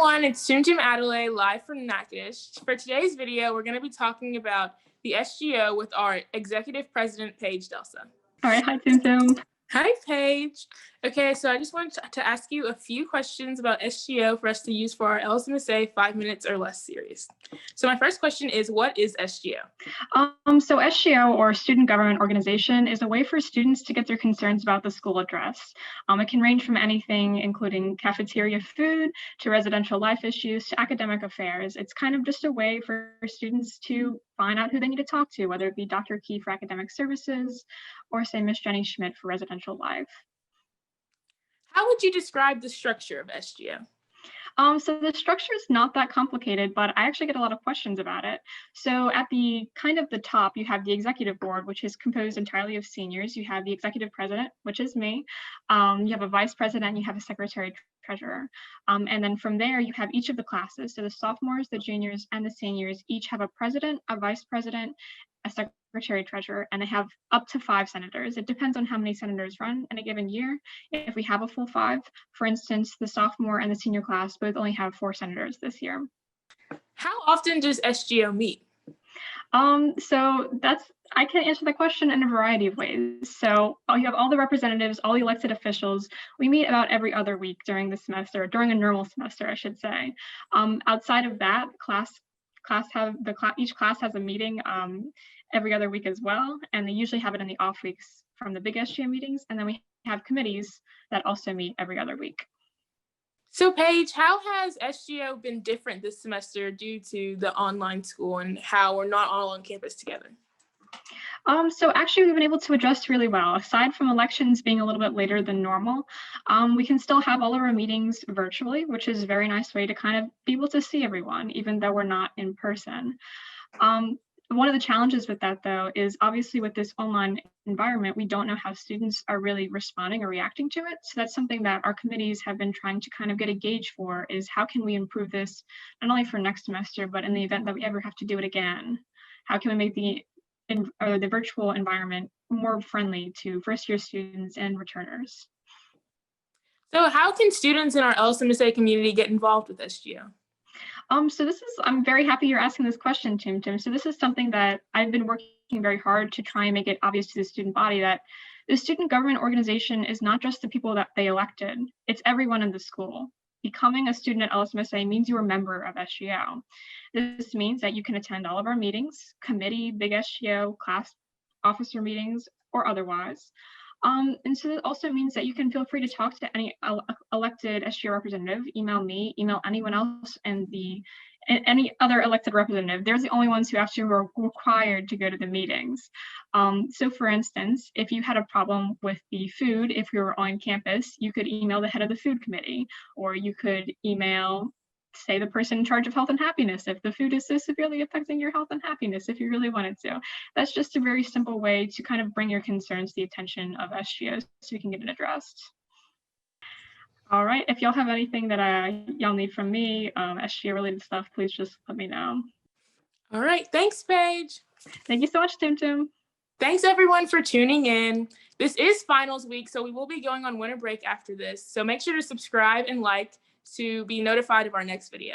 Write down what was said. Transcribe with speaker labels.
Speaker 1: everyone, it's Tum-Tum Adelaide live from Natchitoches. For today's video, we're going to be talking about the SGO with our Executive President Paige Delsa.
Speaker 2: All right, hi Tum-Tum.
Speaker 1: Hi Paige. Okay, so I just wanted to ask you a few questions about SGO for us to use for our LSMSA 5 minutes or less series. So my first question is, what is SGO?
Speaker 2: So SGO, or Student Government Organization, is a way for students to get their concerns about the school addressed. It can range from anything, including cafeteria food, to residential life issues, to academic affairs. It's kind of just a way for students to find out who they need to talk to, whether it be Dr. Key for academic services, or say Miss Jenny Schmidt for residential life.
Speaker 1: How would you describe the structure of SGO?
Speaker 2: So the structure is not that complicated, but I actually get a lot of questions about it. So at the top, you have the executive board, which is composed entirely of seniors. You have the executive president, which is me. You have a vice president, you have a secretary treasurer. And then from there, you have each of the classes. So the sophomores, the juniors, and the seniors each have a president, a vice president, a secretary treasurer, and they have up to 5 senators. It depends on how many senators run in a given year. If we have a full 5, for instance, the sophomore and the senior class both only have 4 senators this year.
Speaker 1: How often does SGO meet?
Speaker 2: I can answer the question in a variety of ways. So you have all the representatives, all the elected officials. We meet about every other week during the semester, during a normal semester, I should say. Outside of that, each class has a meeting every other week as well, and they usually have it in the off weeks from the big SGO meetings, and then we have committees that also meet every other week.
Speaker 1: So Paige, how has SGO been different this semester due to the online school and how we're not all on campus together?
Speaker 2: So actually we've been able to adjust really well. Aside from elections being a little bit later than normal, we can still have all of our meetings virtually, which is a very nice way to kind of be able to see everyone, even though we're not in person. One of the challenges with that, though, is obviously with this online environment, we don't know how students are really responding or reacting to it. So that's something that our committees have been trying to kind of get a gauge for, is how can we improve this, not only for next semester, but in the event that we ever have to do it again? How can we make the virtual environment more friendly to first-year students and returners?
Speaker 1: So how can students in our LSMSA community get involved with SGO?
Speaker 2: I'm very happy you're asking this question, Tum-Tum. So this is something that I've been working very hard to try and make it obvious to the student body, that the student government organization is not just the people that they elected, it's everyone in the school. Becoming a student at LSMSA means you're a member of SGO. This means that you can attend all of our meetings, committee, big SGO, class officer meetings, or otherwise. And so that also means that you can feel free to talk to any elected SGO representative, email me, email anyone else, and any other elected representative. They're the only ones who actually were required to go to the meetings. So for instance, if you had a problem with the food, if you were on campus, you could email the head of the food committee, or you could email, say, the person in charge of health and happiness if the food is so severely affecting your health and happiness, if you really wanted to. That's just a very simple way to kind of bring your concerns to the attention of SGO so we can get it addressed. All right, if y'all have anything that y'all need from me, SGO related stuff, please just let me know.
Speaker 1: All right, thanks, Paige.
Speaker 2: Thank you so much, Tum-Tum.
Speaker 1: Thanks everyone for tuning in. This is finals week, so we will be going on winter break after this. So make sure to subscribe and like to be notified of our next video.